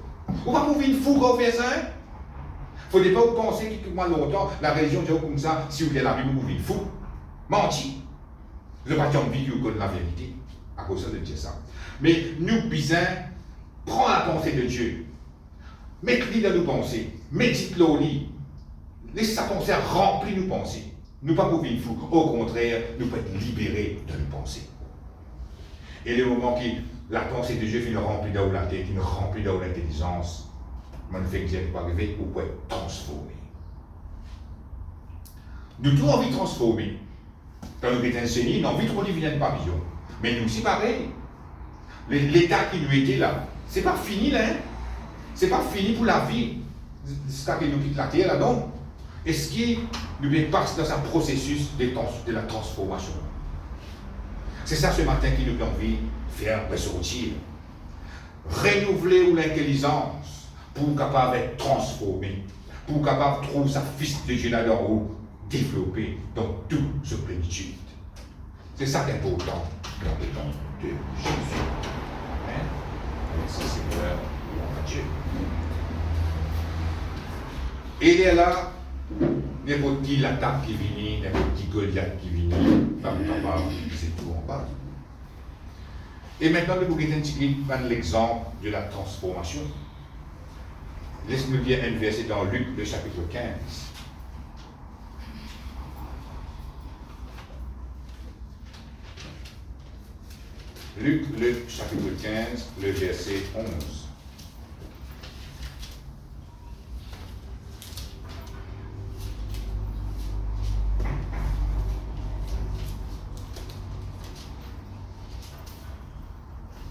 On va trouver une fougue au fait ça? Il ne faut pas penser que moi longtemps, la religion dit comme ça, si vous avez la Bible, vous pouvez une fougue. Menti. Je n'ai pas envie que vous connaissez la vérité, à cause de dire ça. Mais nous, bisins, prends la pensée de Dieu. Mettez-le dans nos pensées. Médite-le au lit. Laisse sa pensée remplir nos pensées. Nous pas pour vivre fou. Au contraire, nous pouvons être libérés de nos pensées. Et le moment où la pensée de Dieu finit remplie dans la tête, finit remplie dans l'intelligence, on ne fait que Dieu pas arriver, vous pouvez être transformé. Nous avons envie de transformer. Quand nous sommes enseignés, nous avons envie de redéfinir une pavillon. Mais nous aussi pareil. L'état qui nous était là, c'est pas fini là. Hein? C'est pas fini pour la vie. C'est ça qui nous quitte la terre là, non. Est-ce qu'il nous passe dans un processus de la transformation? C'est ça ce matin qui nous a envie de faire ressortir. Renouveler l'intelligence pour capable d'être transformé, pour capable de trouver sa fils de Dieu là-dedans ou développer dans toute sa plénitude. C'est ça qui est important dans le nom de Jésus. Amen. Merci Seigneur, gloire à Dieu. Et il est là, n'importe qui l'attaque qui vient, n'importe qui Goliath qui vient, c'est tout en bas. Et maintenant, nous allons l'exemple de la transformation. Laisse-nous lire un verset dans Luc, le chapitre 15. Luc, le chapitre 15, le verset 11.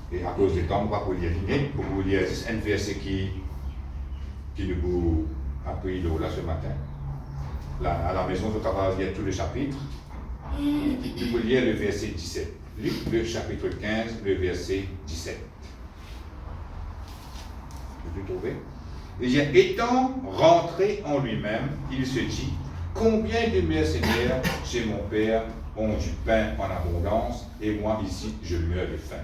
Et à cause du temps, on va vous lire pour vous lire un verset qui nous a pris là ce matin. Là, à la maison, je vais lire tout le chapitre. Nous vous lire le verset 17. Luc, le chapitre 15, le verset 17. Vous le trouvez? Et étant rentré en lui-même, il se dit, combien de mercenaires chez mon père ont du pain en abondance, et moi ici, je meurs de faim.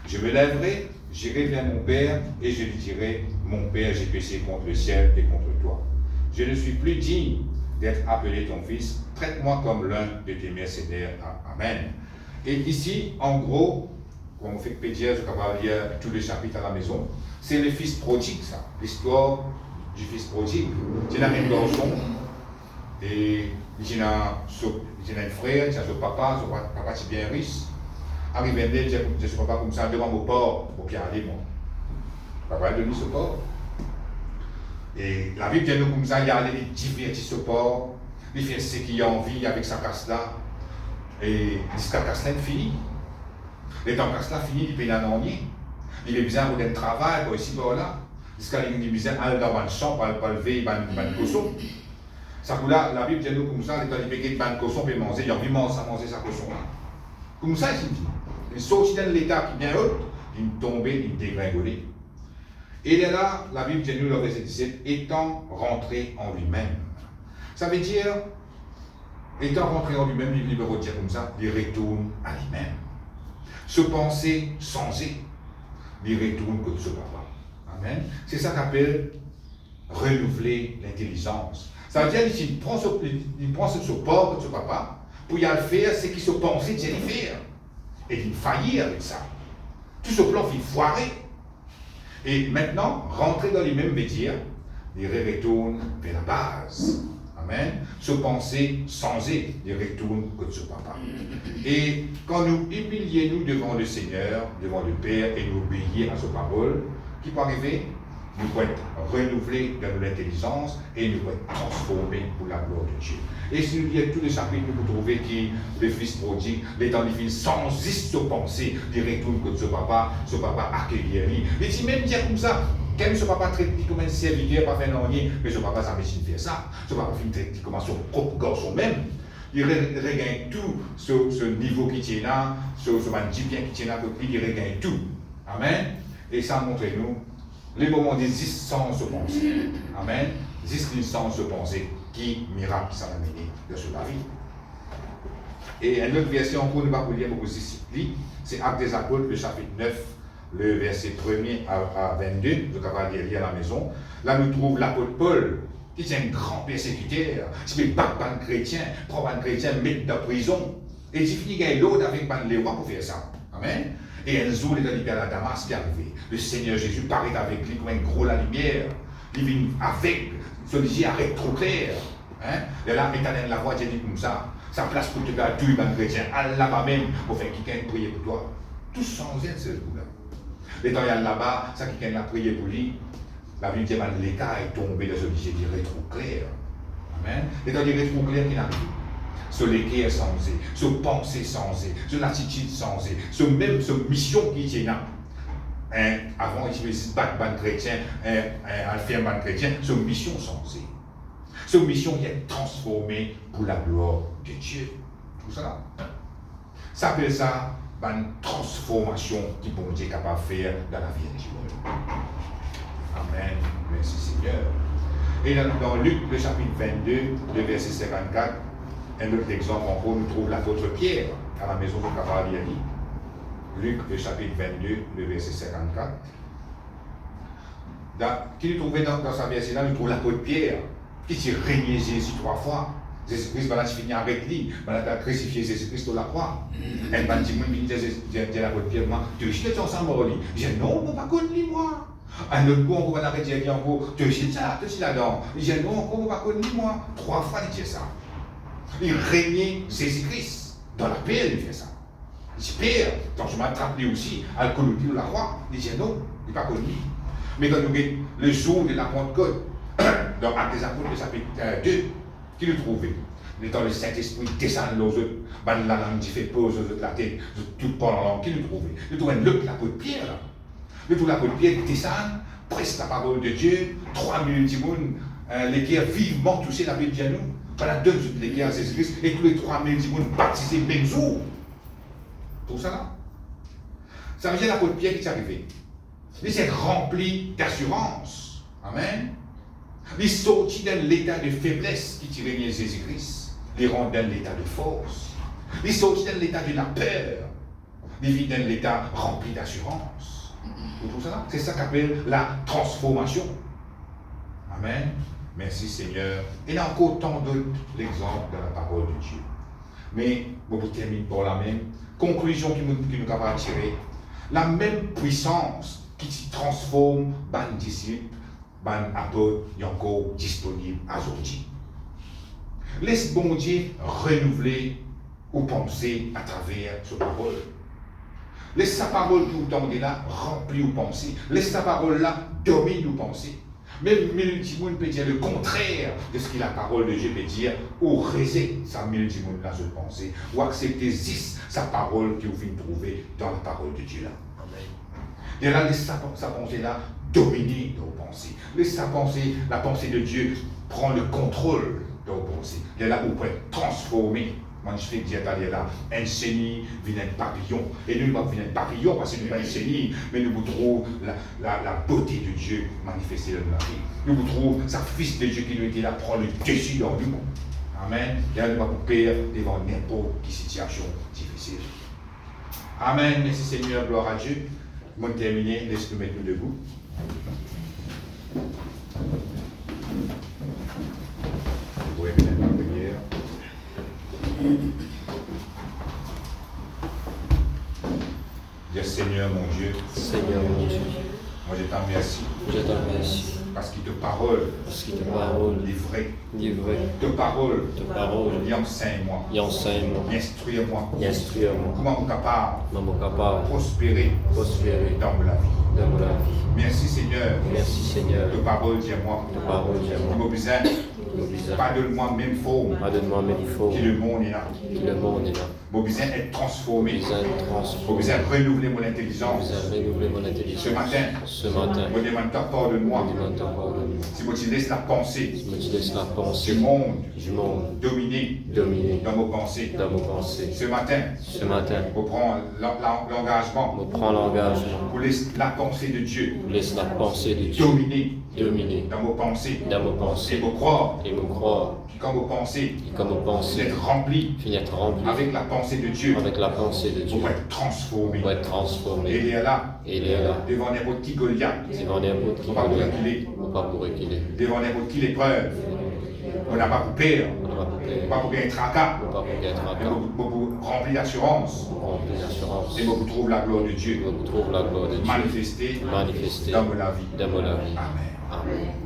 Je me lèverai, j'irai vers mon père, et je lui dirai, mon père, j'ai péché contre le ciel et contre toi. Je ne suis plus digne d'être appelé ton fils, traite-moi comme l'un de tes mercenaires. Amen. Et ici, en gros, comme on fait que Pédière, je vais lire tous les chapitres à la maison, c'est le fils prodigue, ça. L'histoire du fils prodigue. Il y a un garçon, et il a un frère, il a son papa est bien riche. Arrivé un jour, je ne sais pas comme ça, devant mon port, pour bien aller, moi. Papa a donné ce port. Et la Bible dit nous comme ça, il y a des divertis ce port, il fait ce qu'il a envie avec sa casse-là. Et jusqu'à casse-là fini. Et quand casse-là fini, il paye un ennui. Il a besoin d'un travail, pour ici, pour là. Jusqu'à il a besoin d'aller dans une chambre, pour lever une cochon. Ça coup là, la Bible dit nous comme ça, quand il paye une cochon, il peut manger, il a envie de manger sa cochon là. Comme ça, il dit. Il sortit dans l'état qui est bien haut, il est tombé, il est dégringolé. Et là, la Bible dit nous, le verset 17, étant rentré en lui-même. Ça veut dire, étant rentré en lui-même, il veut dire comme ça, il retourne à lui-même. Se penser changé, il retourne comme ce papa. Amen. C'est ça qu'on appelle renouveler l'intelligence. Ça veut dire qu'il prend ce port de ce papa pour y aller faire ce qu'il se pensait d'y faire. Et il faillit avec ça. Tout ce plan il foiré. Et maintenant, rentrer dans lui-même veut dire, il retourne vers la base. Amen. Se penser changer, il retourne comme ce papa. Et quand nous humilions devant le Seigneur, devant le Père, et nous obéissons à sa parole, qui peut arriver? Nous pouvons être renouvelés dans l'intelligence et nous pouvons être transformés pour la gloire de Dieu. Et si nous lisons tous les chapitres, nous pouvons trouver que le fils prodigue, l'étant des fils sans juste penser, il retourne comme ce papa accueillit. Il dit même dire comme ça, quand ce papa traite comme un serviteur, pas fait rien, mais ce papa ça machine faire ça. Ce papa traite comme son propre garçon même. Il regagne tout ce niveau qui tient là, ce bien qui tient là, il regagne tout. Amen. Et ça montre nous les moments d'existence de pensée. Amen. Existence de pensée qui miracle ça va mener de ce vie. Et un autre verset encore, nous allons lire pour vous expliquer, c'est Actes des Apôtres, le chapitre 9, le verset 1er à 22, vous allez lire à la maison. Là, nous trouvons l'apôtre Paul, qui est un grand persécuteur, qui fait battre les chrétiens, prendre les chrétiens, mettre dans la prison. Et il finit gagner l'autre avec les rois pour faire ça. Amen. Et un jour, il est allé à Damas qui est arrivé. Le Seigneur Jésus paraît avec lui comme un gros la lumière. Il vient avec, celui-ci arrête trop clair. Hein? Et là, il a la voix, il dit comme ça. Sa place pour te faire tous les chrétiens. Allah même pour faire quelqu'un prier pour toi. Tout sans aide, c'est le problème. Et quand il y a là-bas, ça quelqu'un a prié pour lui. La vie de l'état est tombée dans ce qui dit rétro clair. Amen. Et dans les rétro clair qui arrive. Ce l'équerre sensé, ce pensée sensée, ce attitude sensée, ce mission qui est là. Avant, il se met ban chrétien, un ferme ban chrétien, ce mission sensée. Ce mission qui est transformée pour la gloire de Dieu. Tout ça là. Ça s'appelle ça une transformation qui bon Dieu est capable de faire dans la vie du monde. Amen. Merci Seigneur. Et dans Luc, le chapitre 22, le verset 54, un autre exemple encore, nous trouvons l'apôtre Pierre à la maison de Cavalieri. Luc, le chapitre 22, le verset 54. Qui nous trouvait dans sa verset-là, nous trouvons l'apôtre Pierre, qui s'est régné Jésus 3 fois. Jésus-Christ va finir avec lui, va crucifier Jésus-Christ sur la croix. Et quand il dit à l'apôtre Pierre, tu es ensemble avec lui. Il dit non, on ne va pas connaître moi. Un autre coup, on va arrêter à dire encore, tu es ça, tu es là-dedans. Il dit non, on ne va pas connaître moi. 3 fois, il dit ça. Il régnait Jésus-Christ. Dans la paix, il fait ça. Il dit, Père, quand je m'attrape lui aussi, à le colonner de la croix, il dit non, il n'est pas connu. Mais quand nous regardons le jour de la Pentecôte, dans Actes des Apôtres, chapitre 2, qui le trouvait? Dans le Saint-Esprit, descend aux autres, la langue qui fait pause aux autres la tête, tout parle en langue, qui le trouvait? Il trouve l'apôtre Pierre là. Il trouve l'apôtre Pierre qui descend, presse la parole de Dieu, 3000 personnes, les qui ont vivement touché la Bible de nous. Pendant 2 jours, les qui ont Jésus-Christ, et tous les 3000 personnes baptisés le même jour. Tout ça là. Ça veut dire l'apôtre Pierre qui est arrivé. Il s'est rempli d'assurance. Amen. Il sortit dans l'état de faiblesse qui régnait Jésus-Christ. Il rentre dans l'état de force. Il sortit dans l'état de la peur. Il vit dans l'état rempli d'assurance. Tout ça, c'est ça qu'appelle la transformation. Amen. Merci Seigneur. Et il y a encore tant d'autres exemples dans la parole de Dieu. Mais on termine par la même conclusion qui nous va tirer. La même puissance qui transforme les disciples, les apôtres, est encore disponible aujourd'hui. Laisse bon Dieu renouveler ou penser à travers sa parole. Laisse sa parole que vous entendez là remplir ou penser. Laisse sa parole là dominer ou penser. Même multimoun peut dire le contraire de ce que la parole de Dieu peut dire, ou réser sa multimoun là, je pensais, ou accepter sa parole que vous venez trouver dans la parole de Dieu là. Et là, laisse sa pensée là dominer nos pensées. Laisse sa pensée, la pensée de Dieu, prendre le contrôle de nos pensées. Et là, vous pouvez transformer. Moi, je fais dire là, un chenille vient un papillon. Et nous, nous venons un papillon parce que nous pas un chenille, mais nous vous trouvons la beauté de Dieu manifestée dans notre vie. Nous vous trouvons sa fils de Dieu qui nous était là, prendre le dessus dans nous. Amen. Et là, nous allons perdre devant n'importe quelle situation difficile. Amen. Merci Seigneur, gloire à Dieu. Nous allons terminer, laisse-nous mettre nous debout. Vous pouvez venir dans la prière. Dis Seigneur mon Dieu. Seigneur mon Dieu. Moi je t'en remercie. Je t'en remercie. Parce que ta parole. Parce que ta parole est vraie. Est vraie. Ta parole. Ta parole. Y enseigne-moi. Y enseigne-moi. Y instruis-moi. Y instruis-moi. Comment on est capable. Comment capable. Prospérer. Prospérer. Dans la vie. Dans la vie. Merci Seigneur. Merci Seigneur. Ta parole dis-moi. Ta parole dis-moi. Mon besoin. Pardonne-moi même faux. Pardonne-moi même faux. Que le monde est là. Que le monde est là. Mon besoin est transformé. besoin de Mon transformer, besoin de renouveler mon intelligence. besoin de renouveler mon intelligence. Ce matin, Ce matin, je demande ta pardonne-moi. je demande ta pardon. Si moi tu laisses la pensée Si moi tu laisses la pensée du monde du monde dominer dominer dans nos pensées. dans nos pensées. Ce matin, Ce matin, on prend l'engagement on prend l'engagement pour laisser la pensée de Dieu pour laisser la pensée de Dieu dominer dominer dans nos pensées. dans nos Et pensées vous croire et me croire. que quand vos pensées Et comme nos pensées d'être remplies finissent remplis avec la pensée de Dieu, avec la pensée de Dieu, pour être transformées. pour être transformé. Et il est là, Et il est là, devant n'importe qui Goliath, devant n'importe qui on va pour veut, reculer, ou pas pour reculer. devant n'importe qui l'épreuve. On n'a pas pour peur, On n'a pas pour peur, pas pour gagner tracas, ou pas pour être mais encore pour remplir d'assurance. rempli d'assurance. Et pour trouver la gloire de Dieu On trouve la gloire de Dieu manifestée manifestée dans la vie. dans la vie. Amen. Amen.